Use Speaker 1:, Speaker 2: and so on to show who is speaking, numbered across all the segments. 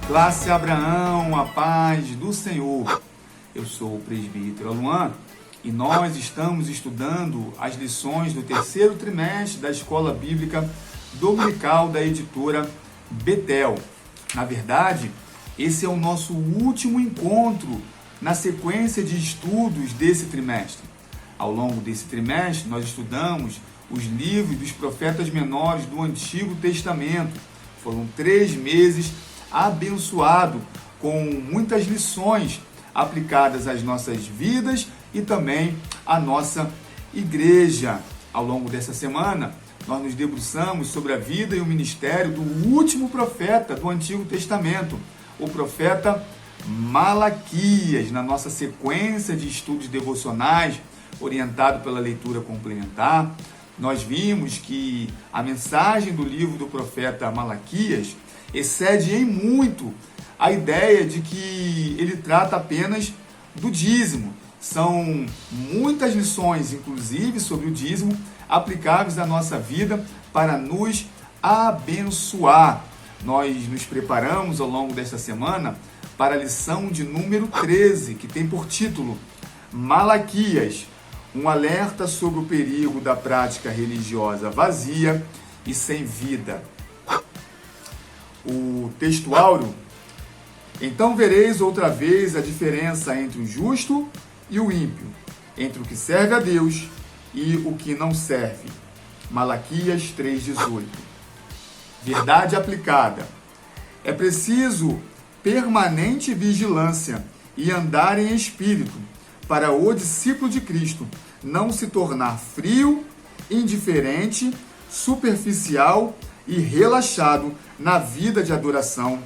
Speaker 1: Classe Abraão, a paz do Senhor. Eu sou o presbítero Luan e nós estamos estudando as lições do terceiro trimestre da Escola Bíblica Dominical da editora Betel. Na verdade, esse é o nosso último encontro na sequência de estudos desse trimestre. Ao longo desse trimestre, nós estudamos os livros dos profetas menores do Antigo Testamento. Foram 3 meses abençoados, com muitas lições aplicadas às nossas vidas e também à nossa igreja. Ao longo dessa semana, nós nos debruçamos sobre a vida e o ministério do último profeta do Antigo Testamento, o profeta Malaquias, na nossa sequência de estudos devocionais, orientado pela leitura complementar. Nós vimos que a mensagem do livro do profeta Malaquias excede em muito a ideia de que ele trata apenas do dízimo. São muitas lições, inclusive, sobre o dízimo, aplicáveis à nossa vida para nos abençoar. Nós nos preparamos ao longo desta semana para a lição de número 13, que tem por título Malaquias, um alerta sobre o perigo da prática religiosa vazia e sem vida. O texto áureo: então vereis outra vez a diferença entre o justo e o ímpio, entre o que serve a Deus e o que não serve. Malaquias 3,18. Verdade aplicada. É preciso permanente vigilância e andar em espírito para o discípulo de Cristo não se tornar frio, indiferente, superficial e relaxado na vida de adoração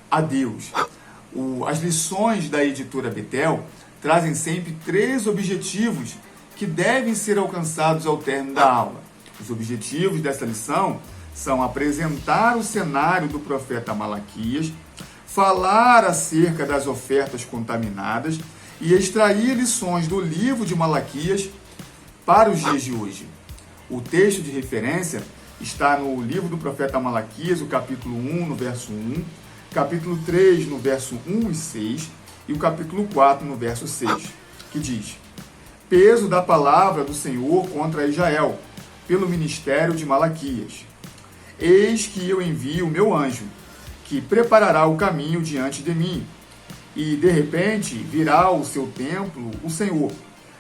Speaker 1: a Deus. As lições da editora Betel trazem sempre 3 objetivos que devem ser alcançados ao término da aula. Os objetivos dessa lição são apresentar o cenário do profeta Malaquias, falar acerca das ofertas contaminadas e extrair lições do livro de Malaquias para os dias de hoje. O texto de referência está no livro do profeta Malaquias, o capítulo 1, no verso 1, capítulo 3, no verso 1 e 6, e o capítulo 4, no verso 6, que diz: peso da palavra do Senhor contra Israel, pelo ministério de Malaquias. Eis que eu envio o meu anjo, que preparará o caminho diante de mim, e de repente virá ao seu templo o Senhor,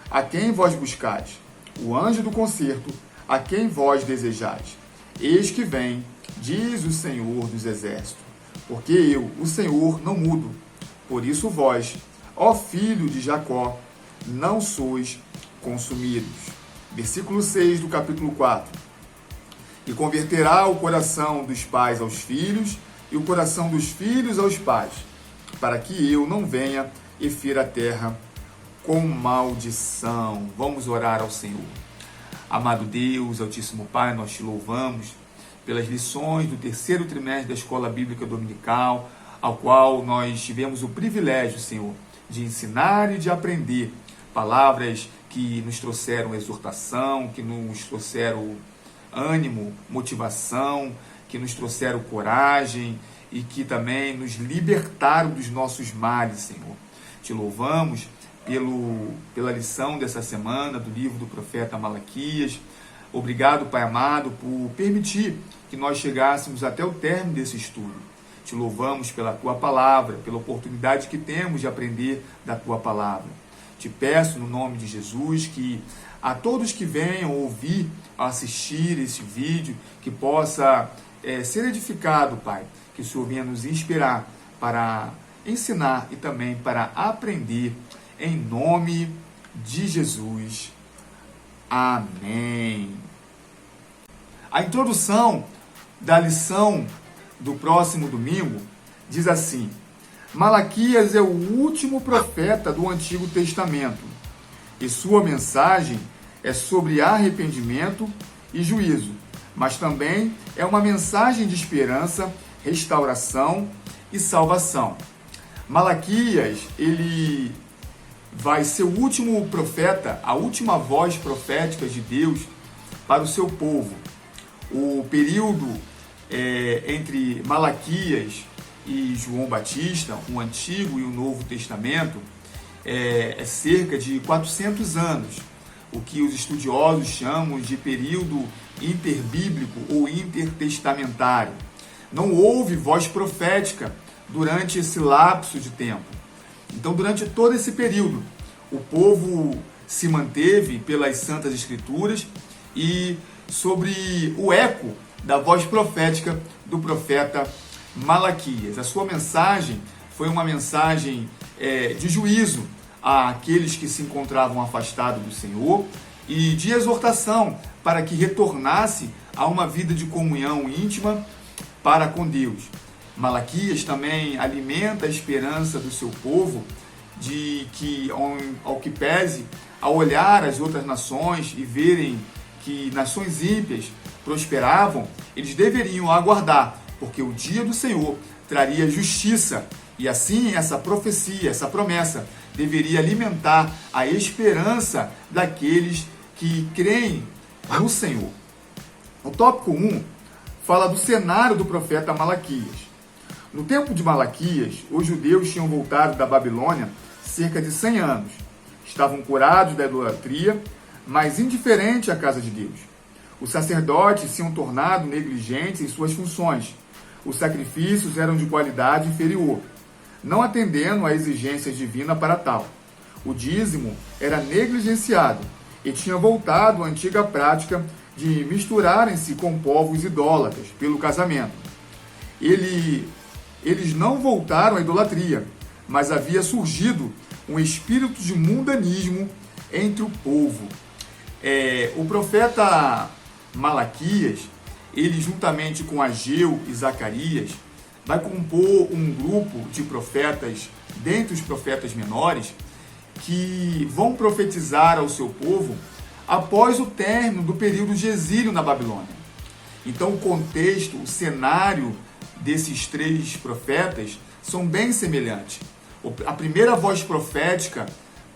Speaker 1: a quem vós buscais, o anjo do concerto, a quem vós desejais. Eis que vem, diz o Senhor dos Exércitos, porque eu, o Senhor, não mudo. Por isso vós, ó filho de Jacó, não sois consumidos. Versículo 6 do capítulo 4. E converterá o coração dos pais aos filhos, e o coração dos filhos aos pais, para que eu não venha e fira a terra com maldição. Vamos orar ao Senhor. Amado Deus, Altíssimo Pai, nós te louvamos pelas lições do terceiro trimestre da Escola Bíblica Dominical, ao qual nós tivemos o privilégio, Senhor, de ensinar e de aprender palavras que nos trouxeram exortação, que nos trouxeram ânimo, motivação, que nos trouxeram coragem e que também nos libertaram dos nossos males, Senhor. Te louvamos pela lição dessa semana do livro do profeta Malaquias. Obrigado, Pai amado, por permitir que nós chegássemos até o término desse estudo. Te louvamos pela Tua palavra, pela oportunidade que temos de aprender da Tua palavra. Te peço, no nome de Jesus, que a todos que venham ouvir, assistir esse vídeo, que possa ser edificado, Pai, que o Senhor venha nos inspirar para ensinar e também para aprender, em nome de Jesus. Amém. A introdução da lição do próximo domingo diz assim: Malaquias é o último profeta do Antigo Testamento e sua mensagem é sobre arrependimento e juízo, mas também é uma mensagem de esperança, restauração e salvação. Malaquias, ele vai ser o último profeta, a última voz profética de Deus para o seu povo. O período entre Malaquias e João Batista, o Antigo e o Novo Testamento, é cerca de 400 anos, o que os estudiosos chamam de período interbíblico ou intertestamentário. Não houve voz profética durante esse lapso de tempo. Então, durante todo esse período, o povo se manteve pelas Santas Escrituras e sobre o eco da voz profética do profeta Malaquias. A sua mensagem foi uma mensagem de juízo àqueles que se encontravam afastados do Senhor e de exortação para que retornasse a uma vida de comunhão íntima para com Deus. Malaquias também alimenta a esperança do seu povo de que, ao que pese, ao olhar as outras nações e verem que nações ímpias prosperavam, eles deveriam aguardar, porque o dia do Senhor traria justiça. E assim essa profecia, essa promessa, deveria alimentar a esperança daqueles que creem no Senhor. O tópico 1 fala do cenário do profeta Malaquias. No tempo de Malaquias, os judeus tinham voltado da Babilônia cerca de 100 anos. Estavam curados da idolatria, mas indiferentes à casa de Deus. Os sacerdotes tinham tornado negligentes em suas funções. Os sacrifícios eram de qualidade inferior, não atendendo à exigência divina para tal. O dízimo era negligenciado e tinha voltado à antiga prática de misturarem-se com povos idólatras pelo casamento. Eles não voltaram à idolatria, mas havia surgido um espírito de mundanismo entre o povo. O profeta Malaquias, ele juntamente com Ageu e Zacarias, vai compor um grupo de profetas, dentre os profetas menores, que vão profetizar ao seu povo após o término do período de exílio na Babilônia. Então o contexto, o cenário desses três profetas são bem semelhantes. A primeira voz profética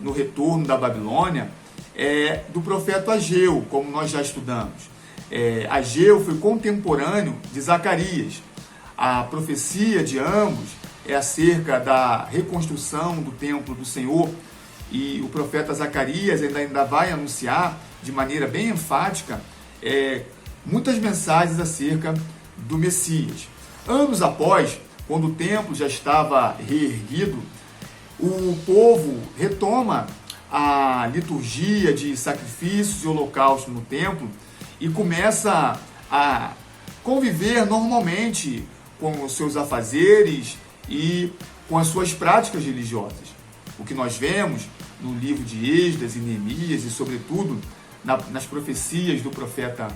Speaker 1: no retorno da Babilônia é do profeta Ageu, como nós já estudamos. Ageu foi contemporâneo de Zacarias. A profecia de ambos é acerca da reconstrução do templo do Senhor, e o profeta Zacarias ainda vai anunciar de maneira bem enfática muitas mensagens acerca do Messias. Anos após, quando o templo já estava reerguido, o povo retoma a liturgia de sacrifícios e holocaustos no templo e começa a conviver normalmente com os seus afazeres e com as suas práticas religiosas. O que nós vemos no livro de Esdras e Neemias e, sobretudo, nas profecias do profeta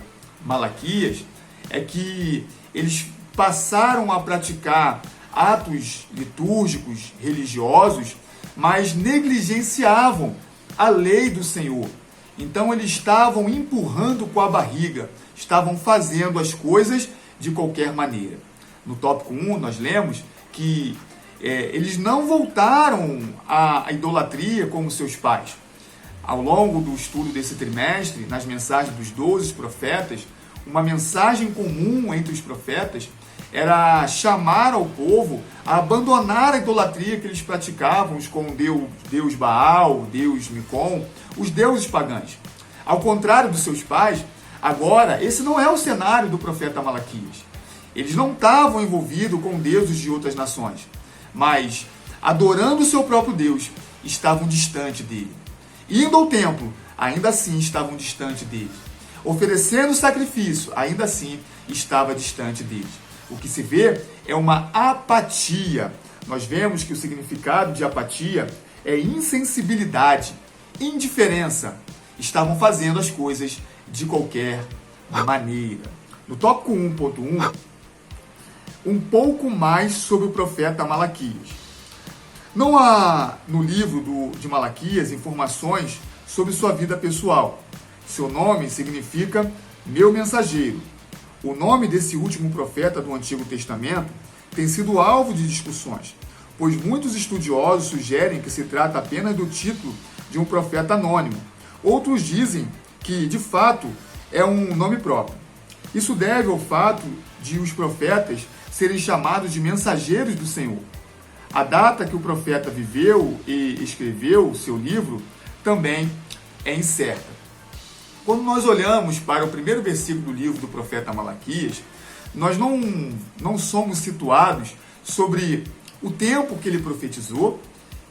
Speaker 1: Malaquias, é que eles passaram a praticar atos litúrgicos, religiosos, mas negligenciavam a lei do Senhor. Então eles estavam empurrando com a barriga, estavam fazendo as coisas de qualquer maneira. No tópico 1, nós lemos que eles não voltaram à idolatria como seus pais. Ao longo do estudo desse trimestre, nas mensagens dos 12 profetas, uma mensagem comum entre os profetas era chamar ao povo a abandonar a idolatria que eles praticavam com o deus Baal, o deus Micom, os deuses pagãos. Ao contrário dos seus pais, agora, esse não é o cenário do profeta Malaquias. Eles não estavam envolvidos com deuses de outras nações, mas, adorando o seu próprio Deus, estavam distante dele. Indo ao templo, ainda assim estavam distante dele. Oferecendo sacrifício, ainda assim estava distante dele. O que se vê é uma apatia. Nós vemos que o significado de apatia é insensibilidade, indiferença. Estavam fazendo as coisas de qualquer maneira. No tópico 1.1, um pouco mais sobre o profeta Malaquias. Não há no livro de Malaquias informações sobre sua vida pessoal. Seu nome significa meu mensageiro. O nome desse último profeta do Antigo Testamento tem sido alvo de discussões, pois muitos estudiosos sugerem que se trata apenas do título de um profeta anônimo. Outros dizem que, de fato, é um nome próprio. Isso deve ao fato de os profetas serem chamados de mensageiros do Senhor. A data que o profeta viveu e escreveu o seu livro também é incerta. Quando nós olhamos para o primeiro versículo do livro do profeta Malaquias, nós não somos situados sobre o tempo que ele profetizou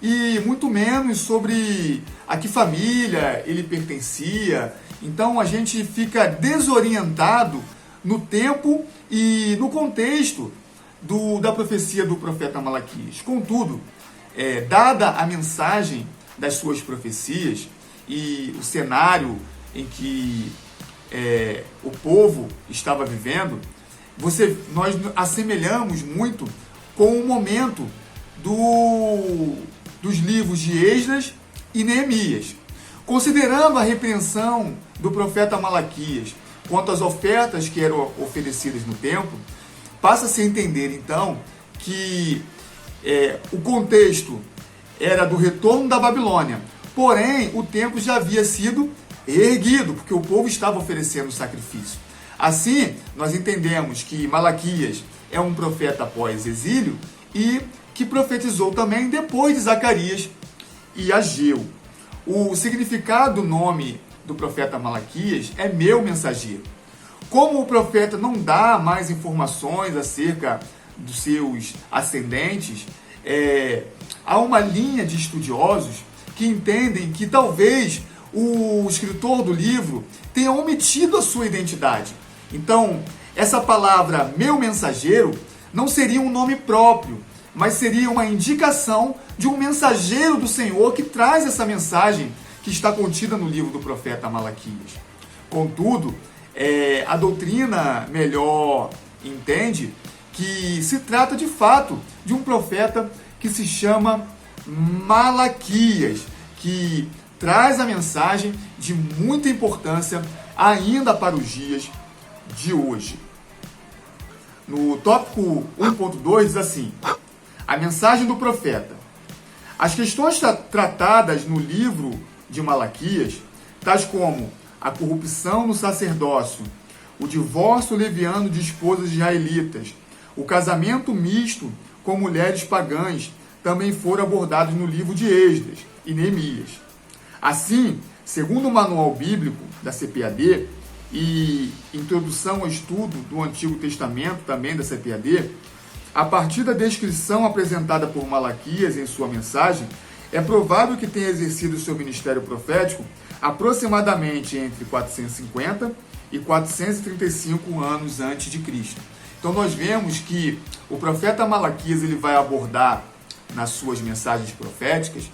Speaker 1: e muito menos sobre a que família ele pertencia. Então a gente fica desorientado no tempo e no contexto da profecia do profeta Malaquias. Contudo, dada a mensagem das suas profecias e o cenário em que o povo estava vivendo, nós assemelhamos muito com o momento dos livros de Esdras e Neemias. Considerando a repreensão do profeta Malaquias quanto às ofertas que eram oferecidas no templo, passa-se a entender então que o contexto era do retorno da Babilônia, porém o templo já havia sido erguido, porque o povo estava oferecendo sacrifício. Assim, nós entendemos que Malaquias é um profeta após exílio e que profetizou também depois de Zacarias e Ageu. O significado do nome do profeta Malaquias é meu mensageiro. Como o profeta não dá mais informações acerca dos seus ascendentes, há uma linha de estudiosos que entendem que talvez o escritor do livro tenha omitido a sua identidade. Então, essa palavra meu mensageiro não seria um nome próprio, mas seria uma indicação de um mensageiro do Senhor que traz essa mensagem que está contida no livro do profeta Malaquias. Contudo, a doutrina melhor entende que se trata de fato de um profeta que se chama Malaquias, que traz a mensagem de muita importância ainda para os dias de hoje. No tópico 1.2 diz assim: a mensagem do profeta. As questões tratadas no livro de Malaquias, tais como a corrupção no sacerdócio, o divórcio leviano de esposas israelitas, o casamento misto com mulheres pagãs, também foram abordados no livro de Esdras e Neemias. Assim, segundo o manual bíblico da CPAD e introdução ao estudo do Antigo Testamento também da CPAD, a partir da descrição apresentada por Malaquias em sua mensagem, é provável que tenha exercido seu ministério profético aproximadamente entre 450 e 435 anos antes de Cristo. Então nós vemos que o profeta Malaquias ele vai abordar nas suas mensagens proféticas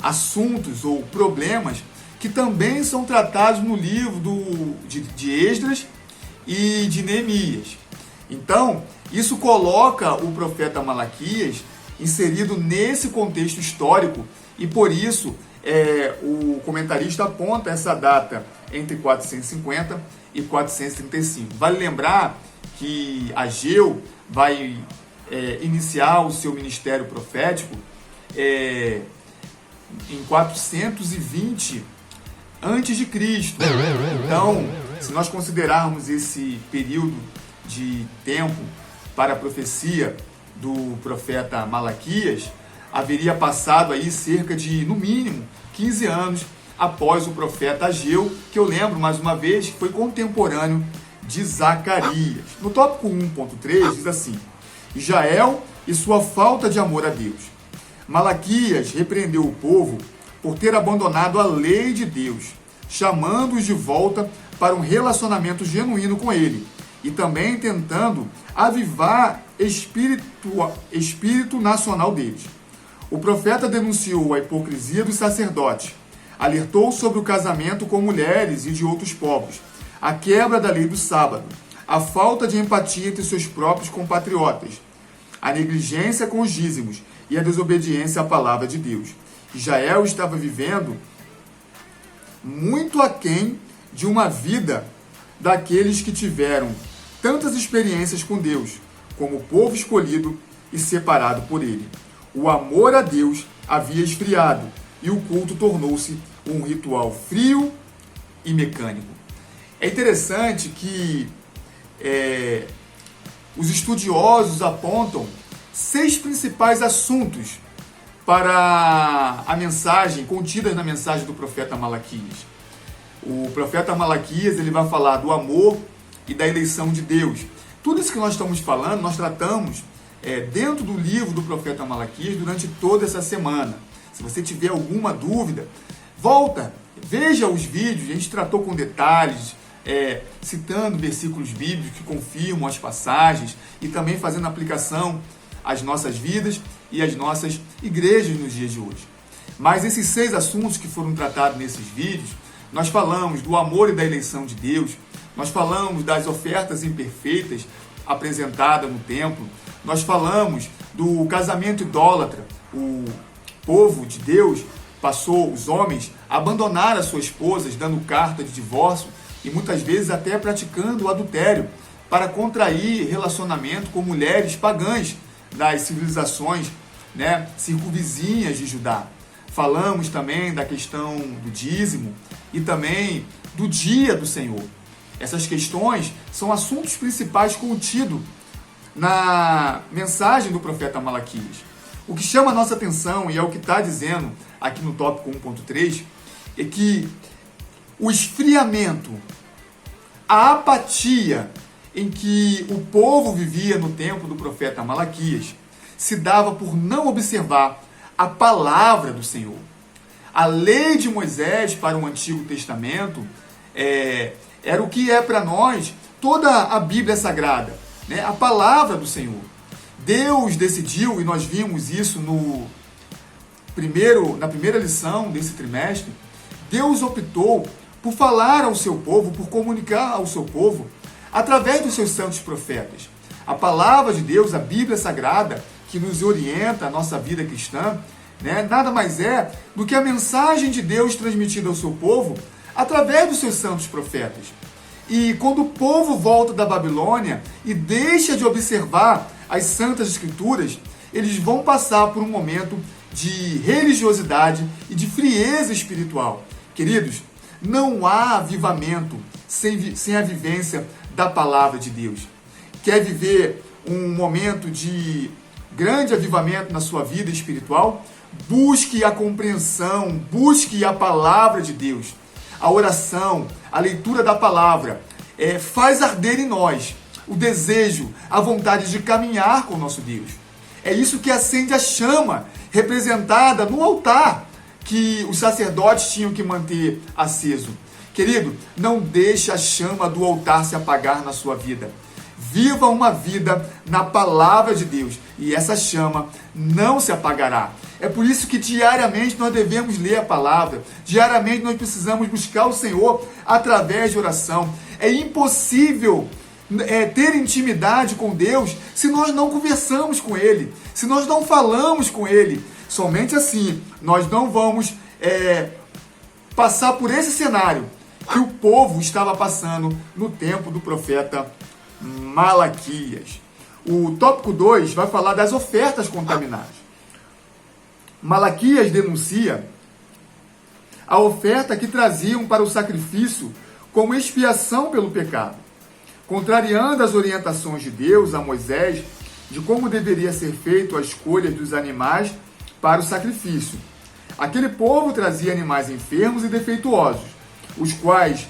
Speaker 1: assuntos ou problemas que também são tratados no livro de Esdras e de Neemias. Então, isso coloca o profeta Malaquias inserido nesse contexto histórico e por isso o comentarista aponta essa data entre 450 e 435. Vale lembrar que Ageu vai iniciar o seu ministério profético em 420 antes de Cristo. Então, se nós considerarmos esse período de tempo para a profecia do profeta Malaquias, haveria passado aí cerca de, no mínimo, 15 anos após o profeta Ageu, que eu lembro, mais uma vez, que foi contemporâneo de Zacarias. No tópico 1.3 diz assim: Israel e sua falta de amor a Deus. Malaquias repreendeu o povo por ter abandonado a lei de Deus, chamando-os de volta para um relacionamento genuíno com ele, e também tentando avivar espírito nacional deles. O profeta denunciou a hipocrisia dos sacerdotes, alertou sobre o casamento com mulheres e de outros povos, a quebra da lei do sábado, a falta de empatia entre seus próprios compatriotas, a negligência com os dízimos e a desobediência à palavra de Deus. Israel estava vivendo muito aquém de uma vida daqueles que tiveram tantas experiências com Deus, como povo escolhido e separado por ele. O amor a Deus havia esfriado e o culto tornou-se um ritual frio e mecânico. É interessante que os estudiosos apontam 6 principais assuntos para a mensagem, contidas na mensagem do profeta Malaquias. O profeta Malaquias, ele vai falar do amor e da eleição de Deus. Tudo isso que nós estamos falando, nós tratamos dentro do livro do profeta Malaquias durante toda essa semana. Se você tiver alguma dúvida, volta, veja os vídeos, a gente tratou com detalhes, citando versículos bíblicos que confirmam as passagens e também fazendo aplicação às nossas vidas e às nossas igrejas nos dias de hoje. Mas esses 6 assuntos que foram tratados nesses vídeos, nós falamos do amor e da eleição de Deus, nós falamos das ofertas imperfeitas apresentadas no templo, nós falamos do casamento idólatra. O povo de Deus passou, os homens, a abandonar as suas esposas, dando carta de divórcio e muitas vezes até praticando o adultério para contrair relacionamento com mulheres pagãs das civilizações, circunvizinhas de Judá. Falamos também da questão do dízimo e também do dia do Senhor. Essas questões são assuntos principais contidos na mensagem do profeta Malaquias. O que chama a nossa atenção, e é o que está dizendo aqui no tópico 1.3, é que o esfriamento, a apatia em que o povo vivia no tempo do profeta Malaquias se dava por não observar a palavra do Senhor. A lei de Moisés para o Antigo Testamento era o que é para nós toda a Bíblia Sagrada, a palavra do Senhor. Deus decidiu, e nós vimos isso na primeira lição desse trimestre, Deus optou por falar ao seu povo, por comunicar ao seu povo, através dos seus santos profetas. A palavra de Deus, a Bíblia Sagrada, que nos orienta a nossa vida cristã, nada mais é do que a mensagem de Deus transmitida ao seu povo através dos seus santos profetas. E quando o povo volta da Babilônia e deixa de observar as Santas Escrituras, eles vão passar por um momento de religiosidade e de frieza espiritual. Queridos, não há avivamento sem a vivência da palavra de Deus. Quer viver um momento de grande avivamento na sua vida espiritual? Busque a compreensão, busque a palavra de Deus. A oração, a leitura da palavra, faz arder em nós o desejo, a vontade de caminhar com o nosso Deus. É isso que acende a chama representada no altar que os sacerdotes tinham que manter aceso. Querido, não deixe a chama do altar se apagar na sua vida. Viva uma vida na palavra de Deus e essa chama não se apagará. É por isso que diariamente nós devemos ler a palavra, diariamente nós precisamos buscar o Senhor através de oração. É impossível ter intimidade com Deus se nós não conversamos com Ele, se nós não falamos com Ele. Somente assim nós não vamos passar por esse cenário que o povo estava passando no tempo do profeta Malaquias. O tópico 2 vai falar das ofertas contaminadas. Malaquias denuncia a oferta que traziam para o sacrifício como expiação pelo pecado, contrariando as orientações de Deus a Moisés de como deveria ser feita a escolha dos animais para o sacrifício. Aquele povo trazia animais enfermos e defeituosos, os quais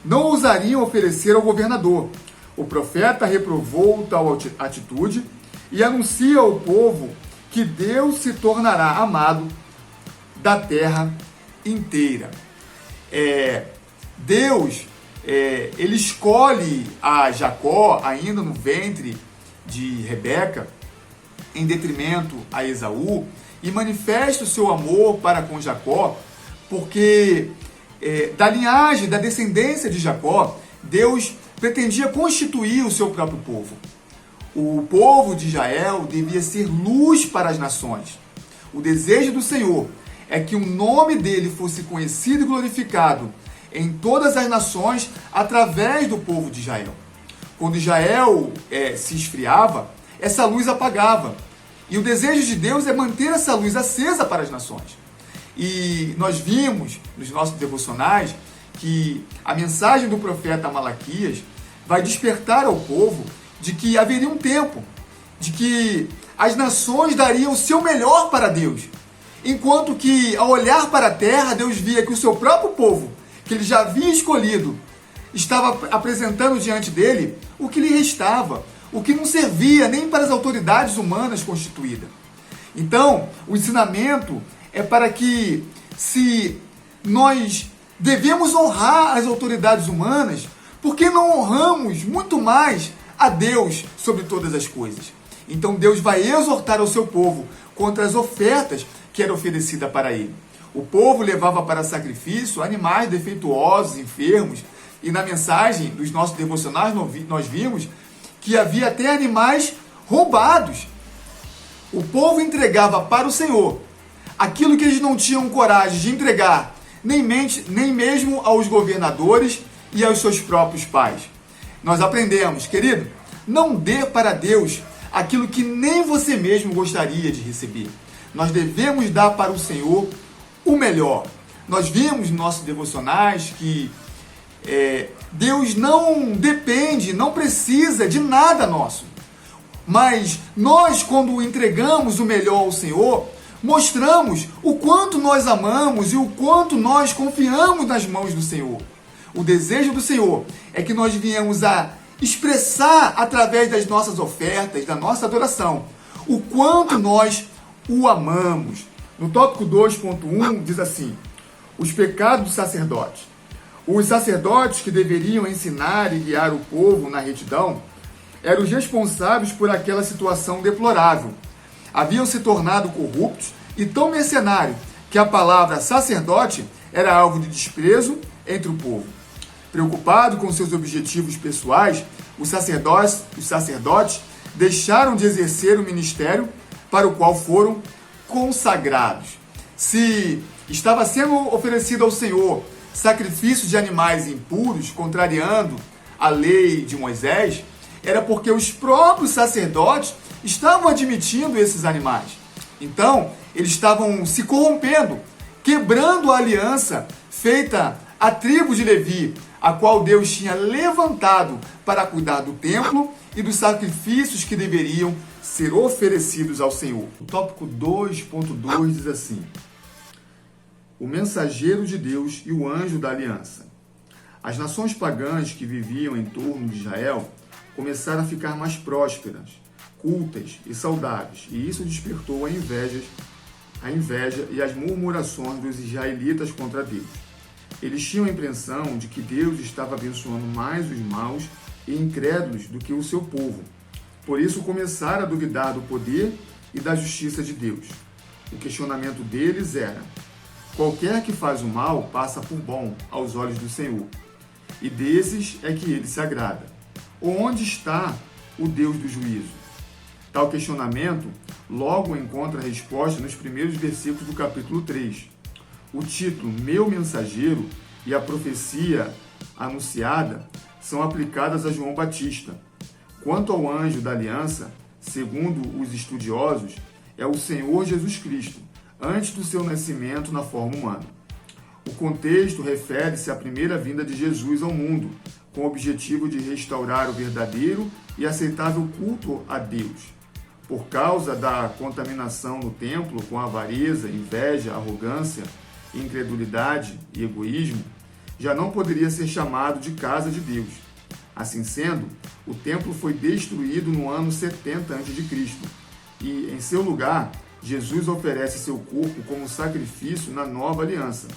Speaker 1: não ousariam oferecer ao governador. O profeta reprovou tal atitude e anuncia ao povo que Deus se tornará amado da terra inteira. Deus, ele escolhe a Jacó, ainda no ventre de Rebeca, em detrimento a Esaú, e manifesta o seu amor para com Jacó, porque da linhagem, da descendência de Jacó, Deus pretendia constituir o seu próprio povo. O povo de Israel devia ser luz para as nações. O desejo do Senhor é que o nome dele fosse conhecido e glorificado em todas as nações através do povo de Israel. Quando Israel se esfriava, essa luz apagava. E o desejo de Deus é manter essa luz acesa para as nações. E nós vimos nos nossos devocionais que a mensagem do profeta Malaquias vai despertar ao povo de que haveria um tempo, de que as nações dariam o seu melhor para Deus, enquanto que, ao olhar para a terra, Deus via que o seu próprio povo, que ele já havia escolhido, estava apresentando diante dele o que lhe restava, o que não servia nem para as autoridades humanas constituídas. Então, o ensinamento é para que, se nós devemos honrar as autoridades humanas, por que não honramos muito mais a Deus sobre todas as coisas? Então Deus vai exortar ao seu povo contra as ofertas que eram oferecidas para ele. O povo levava para sacrifício animais defeituosos, enfermos, e na mensagem dos nossos devocionais nós vimos que havia até animais roubados. O povo entregava para o Senhor aquilo que eles não tinham coragem de entregar, nem mesmo aos governadores e aos seus próprios pais. Nós aprendemos, querido, não dê para Deus aquilo que nem você mesmo gostaria de receber. Nós devemos dar para o Senhor o melhor. Nós vimos nos nossos devocionais que Deus não depende, não precisa de nada nosso. Mas nós, quando entregamos o melhor ao Senhor, mostramos o quanto nós amamos e o quanto nós confiamos nas mãos do Senhor. O desejo do Senhor é que nós venhamos a expressar através das nossas ofertas, da nossa adoração, o quanto nós o amamos. No tópico 2.1 diz assim: os pecados dos sacerdotes. Os sacerdotes que deveriam ensinar e guiar o povo na retidão eram os responsáveis por aquela situação deplorável. Haviam se tornado corruptos e tão mercenários que a palavra sacerdote era alvo de desprezo entre o povo. Preocupado com seus objetivos pessoais, os sacerdotes deixaram de exercer o ministério para o qual foram consagrados. Se estava sendo oferecido ao Senhor sacrifício de animais impuros, contrariando a lei de Moisés, era porque os próprios sacerdotes estavam admitindo esses animais. Então, eles estavam se corrompendo, quebrando a aliança feita à tribo de Levi, a qual Deus tinha levantado para cuidar do templo e dos sacrifícios que deveriam ser oferecidos ao Senhor. O tópico 2.2 diz assim: o mensageiro de Deus e o anjo da aliança. As nações pagãs que viviam em torno de Israel começaram a ficar mais prósperas, cultas e saudáveis, e isso despertou a inveja e as murmurações dos israelitas contra Deus. Eles tinham a impressão de que Deus estava abençoando mais os maus e incrédulos do que o seu povo. Por isso começaram a duvidar do poder e da justiça de Deus. O questionamento deles era: qualquer que faz o mal passa por bom aos olhos do Senhor, e desses é que ele se agrada. Onde está o Deus do juízo? Tal questionamento logo encontra a resposta nos primeiros versículos do capítulo 3. O título Meu Mensageiro e a profecia anunciada são aplicadas a João Batista. Quanto ao anjo da aliança, segundo os estudiosos, é o Senhor Jesus Cristo, antes do seu nascimento na forma humana. O contexto refere-se à primeira vinda de Jesus ao mundo, com o objetivo de restaurar o verdadeiro e aceitável culto a Deus. Por causa da contaminação no templo com avareza, inveja, arrogância, incredulidade e egoísmo, já não poderia ser chamado de casa de Deus. Assim sendo, o templo foi destruído no ano 70 a.C. e, em seu lugar, Jesus oferece seu corpo como sacrifício na nova aliança.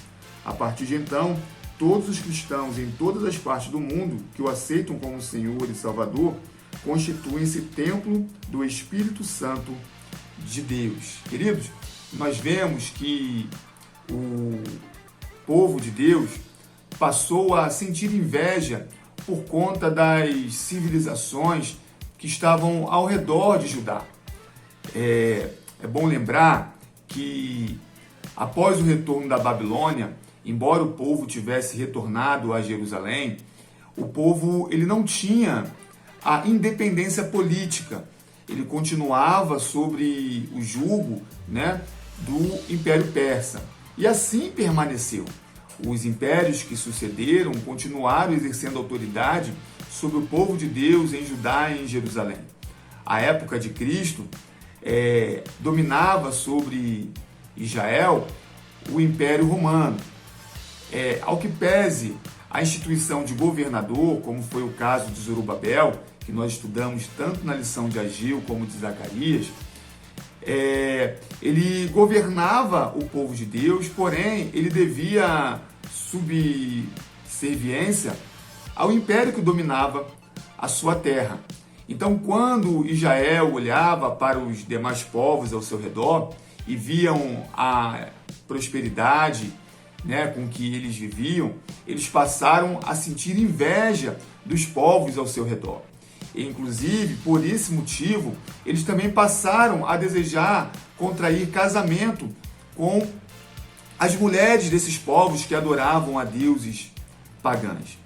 Speaker 1: A partir de então, todos os cristãos em todas as partes do mundo que o aceitam como Senhor e Salvador constituem-se templo do Espírito Santo de Deus. Queridos, nós vemos que o povo de Deus passou a sentir inveja por conta das civilizações que estavam ao redor de Judá. É bom lembrar que após o retorno da Babilônia, embora o povo tivesse retornado a Jerusalém, o povo ele não tinha a independência política. Ele continuava sobre o jugo, do Império Persa. E assim permaneceu. Os impérios que sucederam continuaram exercendo autoridade sobre o povo de Deus em Judá e em Jerusalém. A época de Cristo dominava sobre Israel o Império Romano. Ao que pese a instituição de governador, como foi o caso de Zorobabel, que nós estudamos tanto na lição de Ageu como de Zacarias, ele governava o povo de Deus, porém ele devia subserviência ao império que dominava a sua terra. Então, quando Israel olhava para os demais povos ao seu redor e viam a prosperidade, com que eles viviam, eles passaram a sentir inveja dos povos ao seu redor. E, inclusive, por esse motivo, eles também passaram a desejar contrair casamento com as mulheres desses povos que adoravam a deuses pagãos.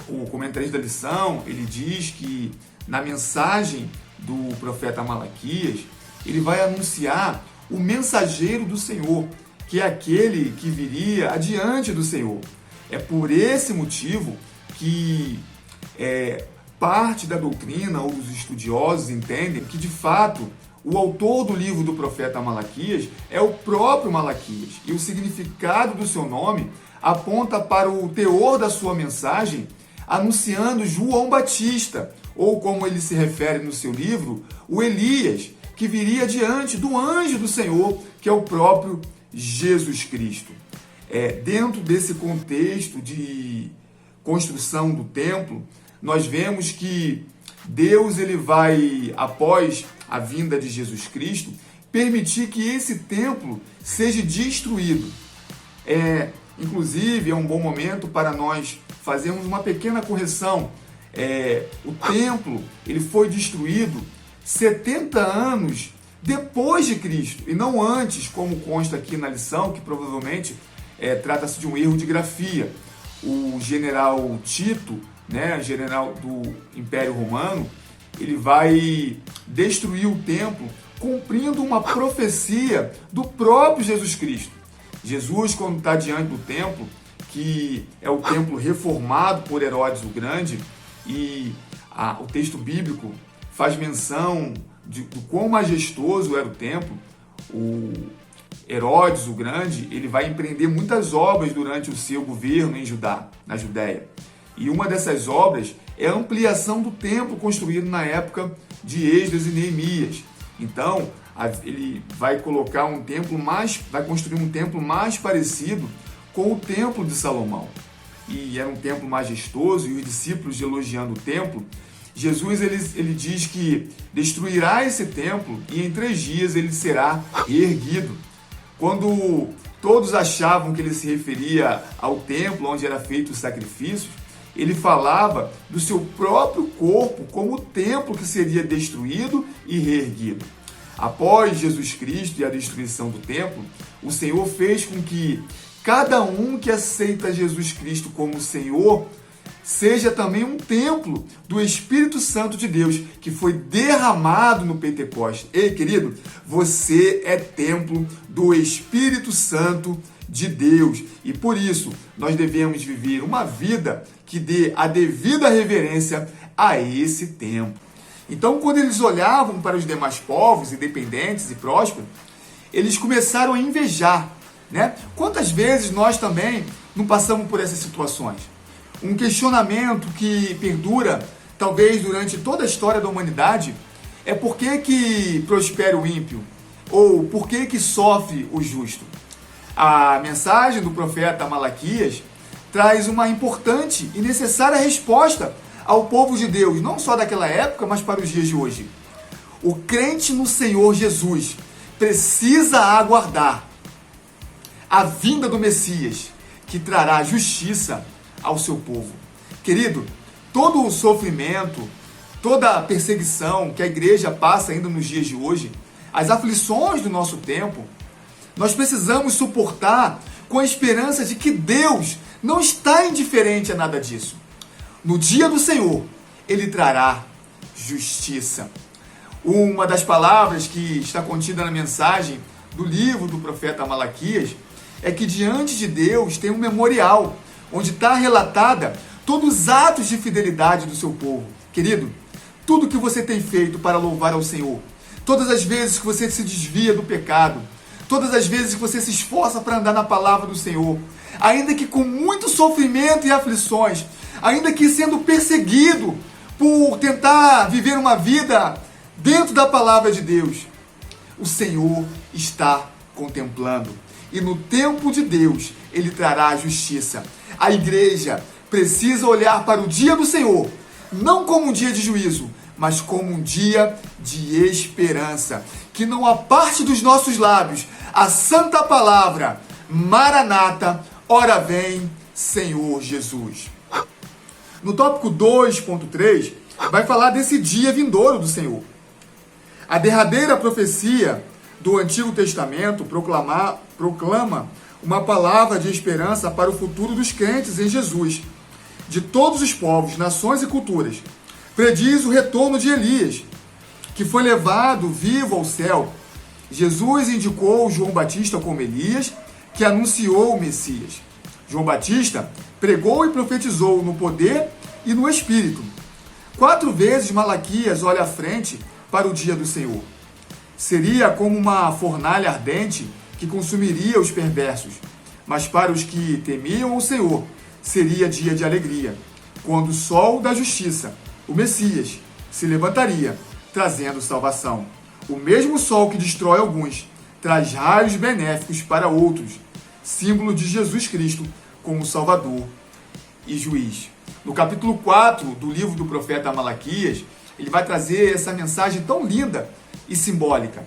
Speaker 1: O comentarista da lição, ele diz que na mensagem do profeta Malaquias, ele vai anunciar o mensageiro do Senhor, que é aquele que viria adiante do Senhor. É por esse motivo que parte da doutrina ou dos estudiosos entendem que, de fato, o autor do livro do profeta Malaquias é o próprio Malaquias, e o significado do seu nome aponta para o teor da sua mensagem, anunciando João Batista, ou como ele se refere no seu livro, o Elias, que viria diante do anjo do Senhor, que é o próprio Jesus Cristo. Dentro desse contexto de construção do templo, nós vemos que Deus ele vai, após a vinda de Jesus Cristo, permitir que esse templo seja destruído. Inclusive, é um bom momento para nós fazermos uma pequena correção. O templo ele foi destruído 70 anos depois de Cristo, e não antes, como consta aqui na lição, que provavelmente trata-se de um erro de grafia. O general Tito, general do Império Romano, ele vai destruir o templo cumprindo uma profecia do próprio Jesus Cristo. Jesus, quando está diante do templo, que é o templo reformado por Herodes o Grande, e o texto bíblico faz menção do quão majestoso era o templo. O Herodes o Grande, ele vai empreender muitas obras durante o seu governo em Judá, na Judéia. E uma dessas obras é a ampliação do templo construído na época de Esdras e Neemias. Então, ele vai colocar vai construir um templo mais parecido com o templo de Salomão. E era um templo majestoso, e os discípulos elogiando o templo, Jesus ele diz que destruirá esse templo e em 3 dias ele será reerguido. Quando todos achavam que ele se referia ao templo onde era feito os sacrifícios, ele falava do seu próprio corpo como o templo que seria destruído e reerguido. Após Jesus Cristo e a destruição do templo, o Senhor fez com que cada um que aceita Jesus Cristo como Senhor seja também um templo do Espírito Santo de Deus, que foi derramado no Pentecostes. Ei, querido, você é templo do Espírito Santo de Deus. E por isso, nós devemos viver uma vida que dê a devida reverência a esse templo. Então, quando eles olhavam para os demais povos, independentes e prósperos, eles começaram a invejar, Quantas vezes nós também não passamos por essas situações? Um questionamento que perdura, talvez, durante toda a história da humanidade, é por que prospera o ímpio? Ou por que sofre o justo? A mensagem do profeta Malaquias traz uma importante e necessária resposta ao povo de Deus, não só daquela época, mas para os dias de hoje. O crente no Senhor Jesus precisa aguardar a vinda do Messias, que trará justiça ao seu povo. Querido, todo o sofrimento, toda a perseguição que a igreja passa ainda nos dias de hoje, as aflições do nosso tempo, nós precisamos suportar com a esperança de que Deus não está indiferente a nada disso. No dia do Senhor, Ele trará justiça. Uma das palavras que está contida na mensagem do livro do profeta Malaquias é que diante de Deus tem um memorial, onde está relatada todos os atos de fidelidade do seu povo. Querido, tudo que você tem feito para louvar ao Senhor, todas as vezes que você se desvia do pecado, todas as vezes que você se esforça para andar na palavra do Senhor, ainda que com muito sofrimento e aflições, ainda que sendo perseguido por tentar viver uma vida dentro da palavra de Deus, o Senhor está contemplando. E no tempo de Deus, Ele trará a justiça. A igreja precisa olhar para o dia do Senhor, não como um dia de juízo, mas como um dia de esperança. Que não aparte dos nossos lábios a santa palavra, Maranata, ora vem, Senhor Jesus. No tópico 2.3, vai falar desse dia vindouro do Senhor. A derradeira profecia do Antigo Testamento proclama uma palavra de esperança para o futuro dos crentes em Jesus, de todos os povos, nações e culturas. Prediz o retorno de Elias, que foi levado vivo ao céu. Jesus indicou João Batista como Elias, que anunciou o Messias. João Batista pregou e profetizou no poder e no Espírito. 4 vezes Malaquias olha à frente para o dia do Senhor. Seria como uma fornalha ardente que consumiria os perversos, mas para os que temiam o Senhor, seria dia de alegria, quando o sol da justiça, o Messias, se levantaria, trazendo salvação. O mesmo sol que destrói alguns, traz raios benéficos para outros, símbolo de Jesus Cristo como Salvador e Juiz. No capítulo 4 do livro do profeta Malaquias, ele vai trazer essa mensagem tão linda e simbólica,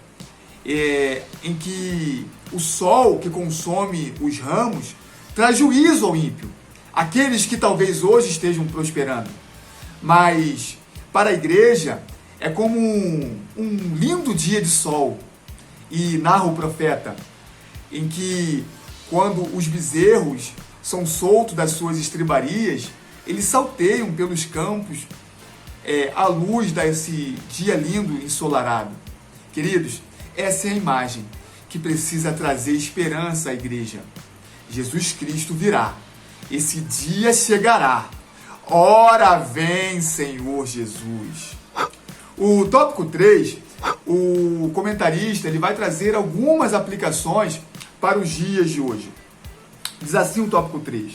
Speaker 1: em que o sol que consome os ramos traz juízo ao ímpio, aqueles que talvez hoje estejam prosperando. Mas para a igreja é como um lindo dia de sol. E narra o profeta, em que quando os bezerros são soltos das suas estribarias, eles salteiam pelos campos à luz desse dia lindo e ensolarado. Queridos, essa é a imagem que precisa trazer esperança à igreja. Jesus Cristo virá. Esse dia chegará. Ora vem, Senhor Jesus. O tópico 3, o comentarista ele vai trazer algumas aplicações para os dias de hoje. Diz assim o tópico 3.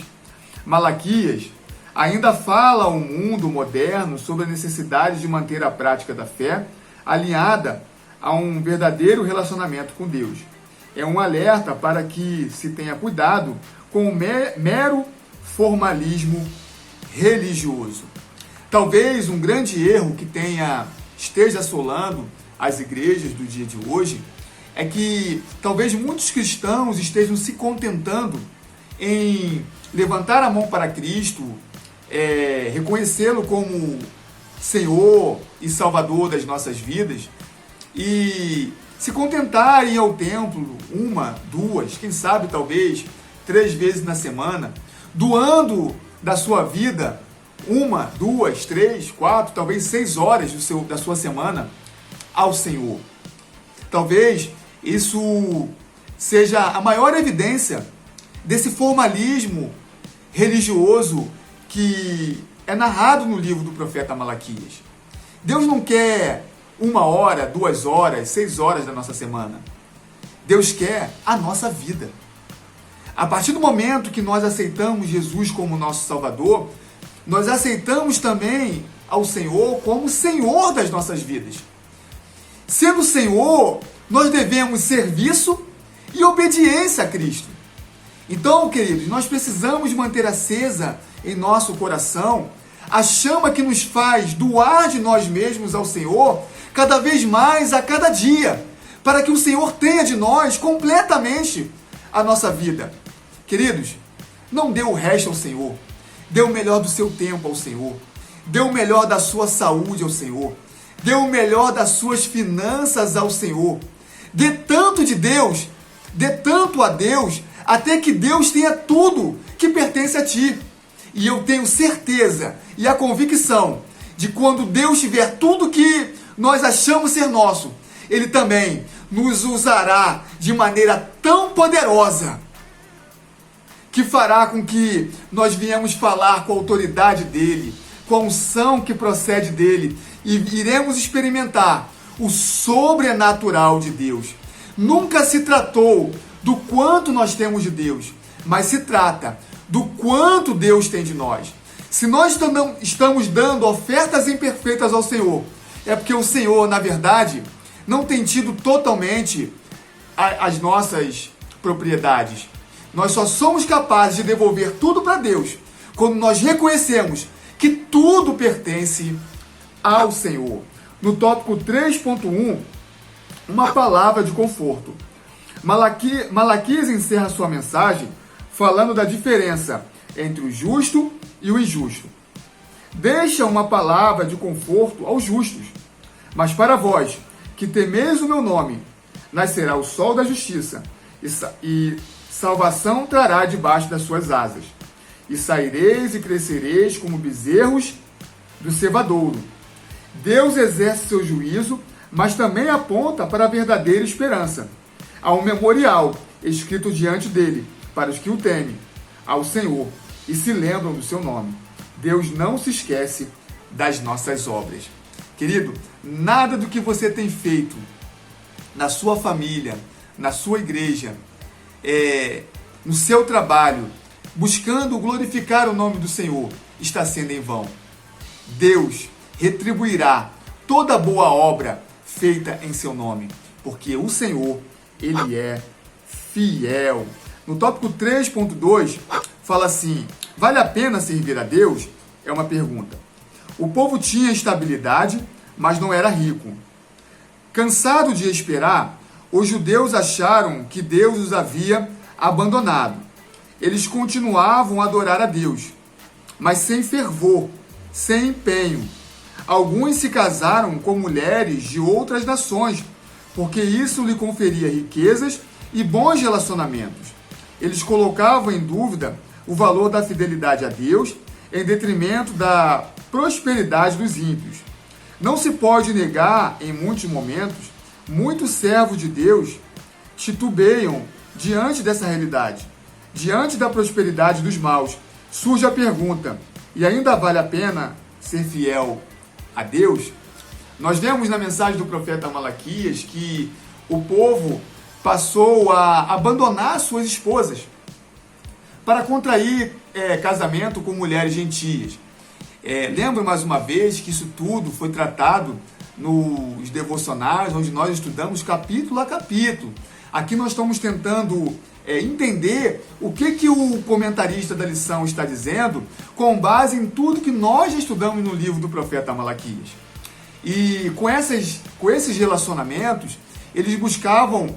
Speaker 1: Malaquias ainda fala ao mundo moderno sobre a necessidade de manter a prática da fé alinhada a um verdadeiro relacionamento com Deus. É um alerta para que se tenha cuidado com o mero formalismo religioso. Talvez um grande erro que esteja assolando as igrejas do dia de hoje é que talvez muitos cristãos estejam se contentando em levantar a mão para Cristo, reconhecê-lo como Senhor e Salvador das nossas vidas e se contentarem em ir ao templo 1, 2, quem sabe talvez 3 vezes na semana, doando da sua vida 1, 2, 3, 4, talvez 6 horas da sua semana ao Senhor. Talvez isso seja a maior evidência desse formalismo religioso que é narrado no livro do profeta Malaquias. Deus não quer 1 hora, 2 horas, 6 horas da nossa semana. Deus quer a nossa vida. A partir do momento que nós aceitamos Jesus como nosso Salvador, nós aceitamos também ao Senhor como Senhor das nossas vidas. Sendo Senhor, nós devemos serviço e obediência a Cristo. Então, queridos, nós precisamos manter acesa em nosso coração a chama que nos faz doar de nós mesmos ao Senhor cada vez mais a cada dia, para que o Senhor tenha de nós completamente a nossa vida. Queridos, não dê o resto ao Senhor, dê o melhor do seu tempo ao Senhor, dê o melhor da sua saúde ao Senhor, dê o melhor das suas finanças ao Senhor, dê tanto de Deus, dê tanto a Deus, até que Deus tenha tudo que pertence a ti. E eu tenho certeza e a convicção de quando Deus tiver tudo que nós achamos ser nosso, Ele também nos usará de maneira tão poderosa que fará com que nós viemos falar com a autoridade dele, com a unção que procede dele, e iremos experimentar o sobrenatural de Deus. Nunca se tratou do quanto nós temos de Deus, mas se trata do quanto Deus tem de nós. Se nós estamos dando ofertas imperfeitas ao Senhor, é porque o Senhor, na verdade, não tem tido totalmente as nossas propriedades. Nós só somos capazes de devolver tudo para Deus quando nós reconhecemos que tudo pertence ao Senhor. No tópico 3.1, uma palavra de conforto. Malaquias encerra sua mensagem falando da diferença entre o justo e o injusto. Deixa uma palavra de conforto aos justos. Mas para vós, que temeis o meu nome, nascerá o sol da justiça, e salvação trará debaixo das suas asas. E saireis e crescereis como bezerros do cevadouro. Deus exerce seu juízo, mas também aponta para a verdadeira esperança. Há um memorial escrito diante dele, para os que o temem, ao Senhor, e se lembram do seu nome. Deus não se esquece das nossas obras. Querido, nada do que você tem feito na sua família, na sua igreja, no seu trabalho, buscando glorificar o nome do Senhor, está sendo em vão. Deus retribuirá toda boa obra feita em seu nome, porque o Senhor, Ele é fiel. No tópico 3.2, fala assim: vale a pena servir a Deus? É uma pergunta. O povo tinha estabilidade, mas não era rico. Cansado de esperar, os judeus acharam que Deus os havia abandonado. Eles continuavam a adorar a Deus, mas sem fervor, sem empenho. Alguns se casaram com mulheres de outras nações, porque isso lhe conferia riquezas e bons relacionamentos. Eles colocavam em dúvida o valor da fidelidade a Deus em detrimento da prosperidade dos ímpios. Não se pode negar, em muitos momentos, muitos servos de Deus titubeiam diante dessa realidade. Diante da prosperidade dos maus, surge a pergunta: e ainda vale a pena ser fiel a Deus? Nós vemos na mensagem do profeta Malaquias que o povo passou a abandonar suas esposas para contrair casamento com mulheres gentias. Lembro mais uma vez que isso tudo foi tratado nos devocionais, onde nós estudamos capítulo a capítulo. Aqui nós estamos tentando entender o que o comentarista da lição está dizendo com base em tudo que nós já estudamos no livro do profeta Malaquias. E com esses relacionamentos, eles buscavam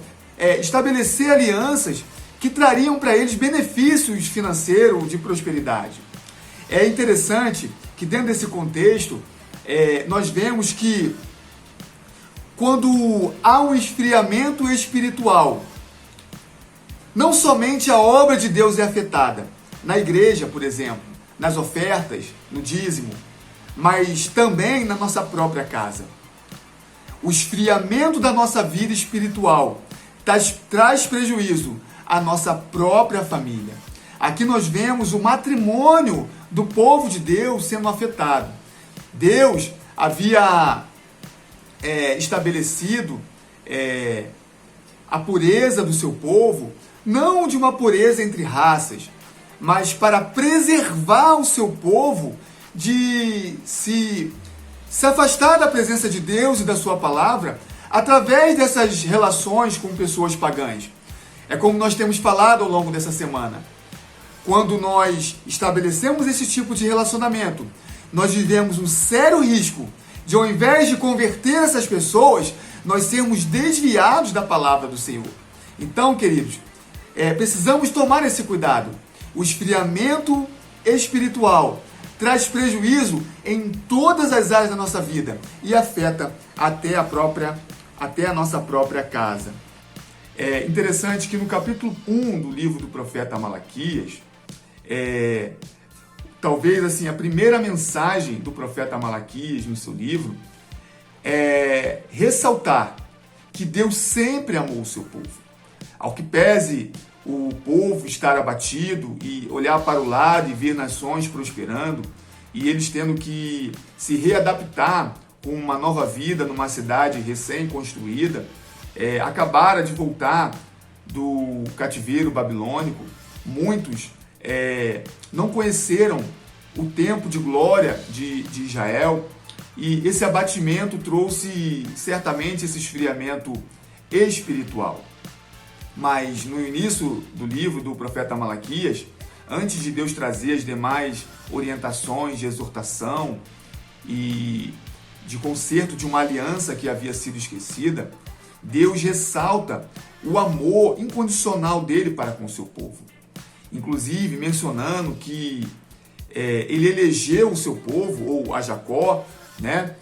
Speaker 1: estabelecer alianças que trariam para eles benefícios financeiros de prosperidade. É interessante que dentro desse contexto, nós vemos que quando há um esfriamento espiritual, não somente a obra de Deus é afetada, na igreja, por exemplo, nas ofertas, no dízimo, mas também na nossa própria casa. O esfriamento da nossa vida espiritual traz prejuízo à nossa própria família. Aqui nós vemos o matrimônio do povo de Deus sendo afetado. Deus havia estabelecido a pureza do seu povo, não de uma pureza entre raças, mas para preservar o seu povo de se afastar da presença de Deus e da sua palavra através dessas relações com pessoas pagãs. É como nós temos falado ao longo dessa semana. Quando nós estabelecemos esse tipo de relacionamento, nós vivemos um sério risco de, ao invés de converter essas pessoas, nós sermos desviados da palavra do Senhor. Então, queridos, precisamos tomar esse cuidado. O esfriamento espiritual traz prejuízo em todas as áreas da nossa vida e afeta até a nossa própria casa. É interessante que no capítulo 1 do livro do profeta Malaquias, talvez assim, a primeira mensagem do profeta Malaquias no seu livro é ressaltar que Deus sempre amou o seu povo. Ao que pese o povo estar abatido e olhar para o lado e ver nações prosperando e eles tendo que se readaptar com uma nova vida numa cidade recém-construída, acabaram de voltar do cativeiro babilônico. Muitos não conheceram o tempo de glória de Israel, e esse abatimento trouxe certamente esse esfriamento espiritual. Mas no início do livro do profeta Malaquias, antes de Deus trazer as demais orientações de exortação e de conserto de uma aliança que havia sido esquecida, Deus ressalta o amor incondicional dele para com o seu povo. Inclusive mencionando que ele elegeu o seu povo, ou a Jacó, né?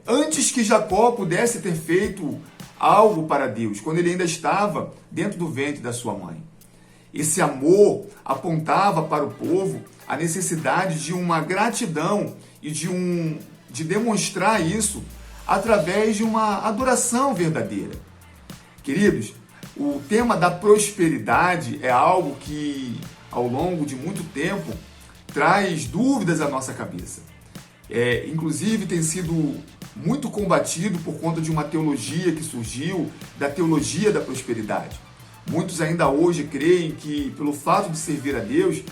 Speaker 1: Antes que Jacó pudesse ter feito algo para Deus, quando ele ainda estava dentro do ventre da sua mãe. Esse amor apontava para o povo a necessidade de uma gratidão e de demonstrar isso através de uma adoração verdadeira. Queridos, o tema da prosperidade é algo que, ao longo de muito tempo, traz dúvidas à nossa cabeça. Inclusive, tem sido muito combatido por conta de uma teologia que surgiu, da teologia da prosperidade. Muitos ainda hoje creem que, pelo fato de servir a Deus,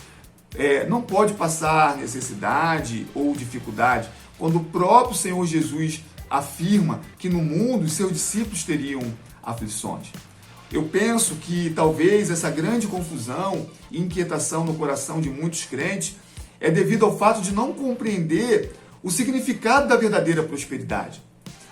Speaker 1: não pode passar necessidade ou dificuldade, quando o próprio Senhor Jesus afirma que no mundo os seus discípulos teriam aflições. Eu penso que talvez essa grande confusão e inquietação no coração de muitos crentes é devido ao fato de não compreender o significado da verdadeira prosperidade.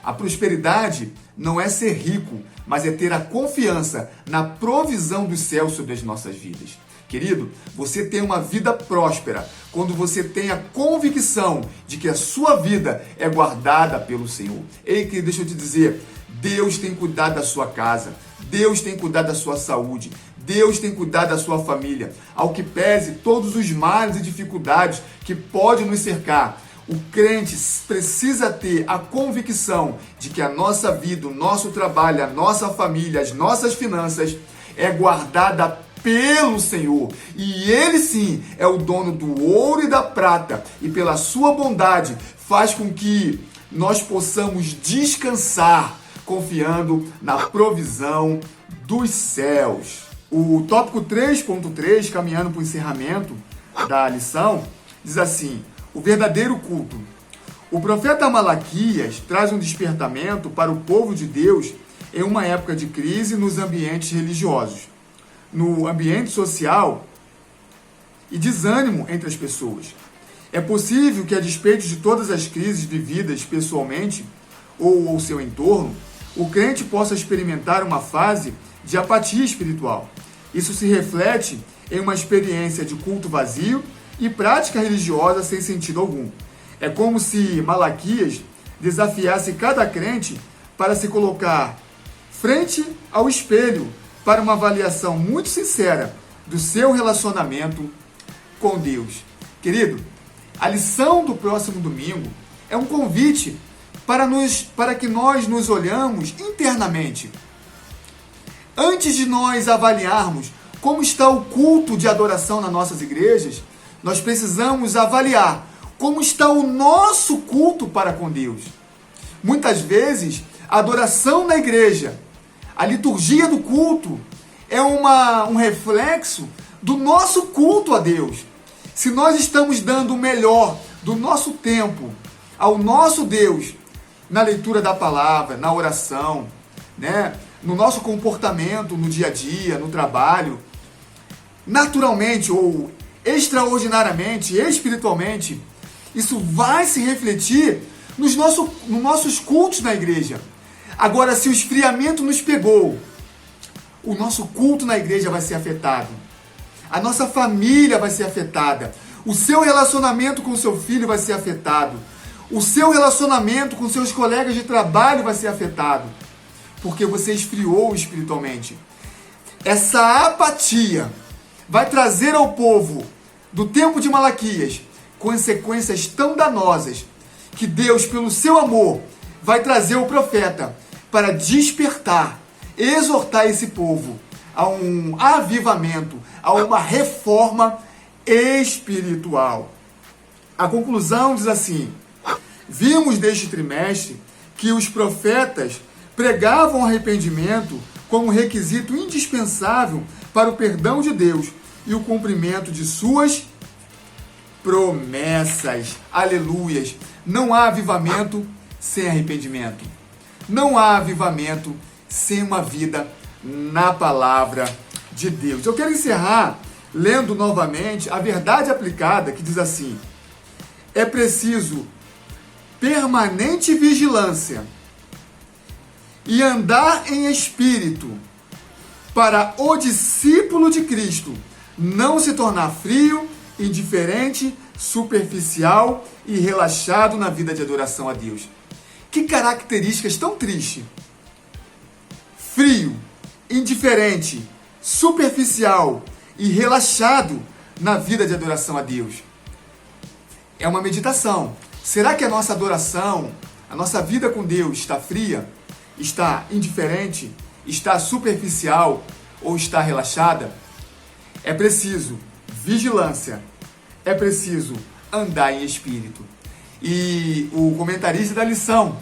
Speaker 1: A prosperidade não é ser rico, mas é ter a confiança na provisão dos céus sobre as nossas vidas. Querido, você tem uma vida próspera quando você tem a convicção de que a sua vida é guardada pelo Senhor. Ei, querido, deixa eu te dizer, Deus tem cuidado da sua casa, Deus tem cuidado da sua saúde, Deus tem cuidado da sua família. Ao que pese todos os males e dificuldades que podem nos cercar, o crente precisa ter a convicção de que a nossa vida, o nosso trabalho, a nossa família, as nossas finanças é guardada pelo Senhor. E Ele sim é o dono do ouro e da prata. E pela sua bondade faz com que nós possamos descansar confiando na provisão dos céus. O tópico 3.3, caminhando para o encerramento da lição, diz assim: o verdadeiro culto. O profeta Malaquias traz um despertamento para o povo de Deus em uma época de crise nos ambientes religiosos, no ambiente social e desânimo entre as pessoas. É possível que, a despeito de todas as crises vividas pessoalmente ou ao seu entorno, o crente possa experimentar uma fase de apatia espiritual. Isso se reflete em uma experiência de culto vazio e prática religiosa sem sentido algum. É como se Malaquias desafiasse cada crente para se colocar frente ao espelho para uma avaliação muito sincera do seu relacionamento com Deus. Querido, a lição do próximo domingo é um convite para que nós nos olhamos internamente. Antes de nós avaliarmos como está o culto de adoração nas nossas igrejas, nós precisamos avaliar como está o nosso culto para com Deus. Muitas vezes, a adoração na igreja, a liturgia do culto, é um reflexo do nosso culto a Deus. Se nós estamos dando o melhor do nosso tempo ao nosso Deus, na leitura da palavra, na oração, né? No nosso comportamento no dia a dia, no trabalho, naturalmente ou extraordinariamente, espiritualmente, isso vai se refletir nos nossos cultos na igreja. Agora, se o esfriamento nos pegou, o nosso culto na igreja vai ser afetado. A nossa família vai ser afetada. O seu relacionamento com o seu filho vai ser afetado. O seu relacionamento com seus colegas de trabalho vai ser afetado. Porque você esfriou espiritualmente. Essa apatia vai trazer ao povo do tempo de Malaquias consequências tão danosas que Deus, pelo seu amor, vai trazer o profeta para despertar, exortar esse povo a um avivamento, a uma reforma espiritual. A conclusão diz assim: vimos neste trimestre que os profetas pregavam arrependimento como requisito indispensável para o perdão de Deus e o cumprimento de suas promessas. Aleluias! Não há avivamento sem arrependimento. Não há avivamento sem uma vida na palavra de Deus. Eu quero encerrar lendo novamente a verdade aplicada, que diz assim: é preciso permanente vigilância e andar em espírito para o discípulo de Cristo não se tornar frio, indiferente, superficial e relaxado na vida de adoração a Deus. Que características tão tristes! Frio, indiferente, superficial e relaxado na vida de adoração a Deus. É uma meditação. Será que a nossa adoração, a nossa vida com Deus está fria, está indiferente, está superficial ou está relaxada? É preciso vigilância, é preciso andar em espírito. E o comentarista da lição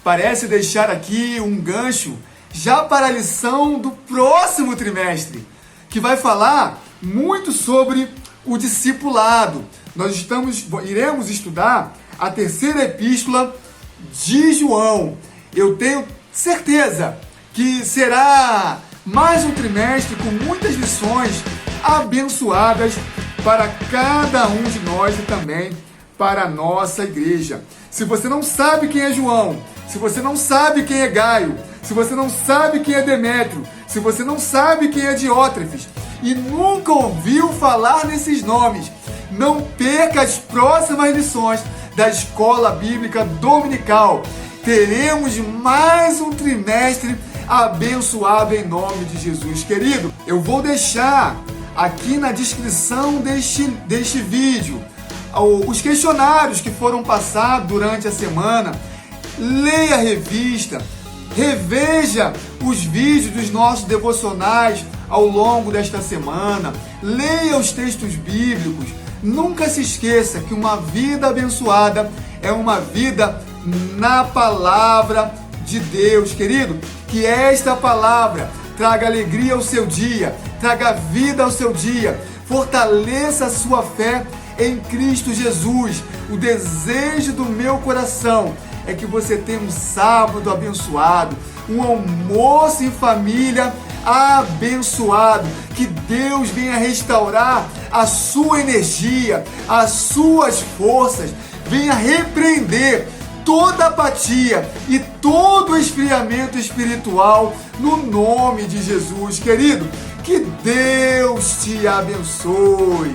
Speaker 1: parece deixar aqui um gancho já para a lição do próximo trimestre, que vai falar muito sobre o discipulado. Nós iremos estudar a terceira epístola de João. Eu tenho certeza que será mais um trimestre com muitas lições abençoadas para cada um de nós e também para a nossa igreja. Se você não sabe quem é João, se você não sabe quem é Gaio, se você não sabe quem é Demétrio, se você não sabe quem é Diótrefes e nunca ouviu falar nesses nomes, não perca as próximas lições da Escola Bíblica Dominical. Teremos mais um trimestre abençoado em nome de Jesus. Querido, eu vou deixar aqui na descrição deste vídeo os questionários que foram passados durante a semana. Leia a revista, reveja os vídeos dos nossos devocionais ao longo desta semana, leia os textos bíblicos. Nunca se esqueça que uma vida abençoada é uma vida na palavra de Deus, querido. Que esta palavra traga alegria ao seu dia, traga vida ao seu dia, fortaleça a sua fé em Cristo Jesus. O desejo do meu coração é que você tenha um sábado abençoado, um almoço em família abençoado, que Deus venha restaurar a sua energia, as suas forças, venha repreender toda apatia e todo esfriamento espiritual no nome de Jesus. Querido, que Deus te abençoe.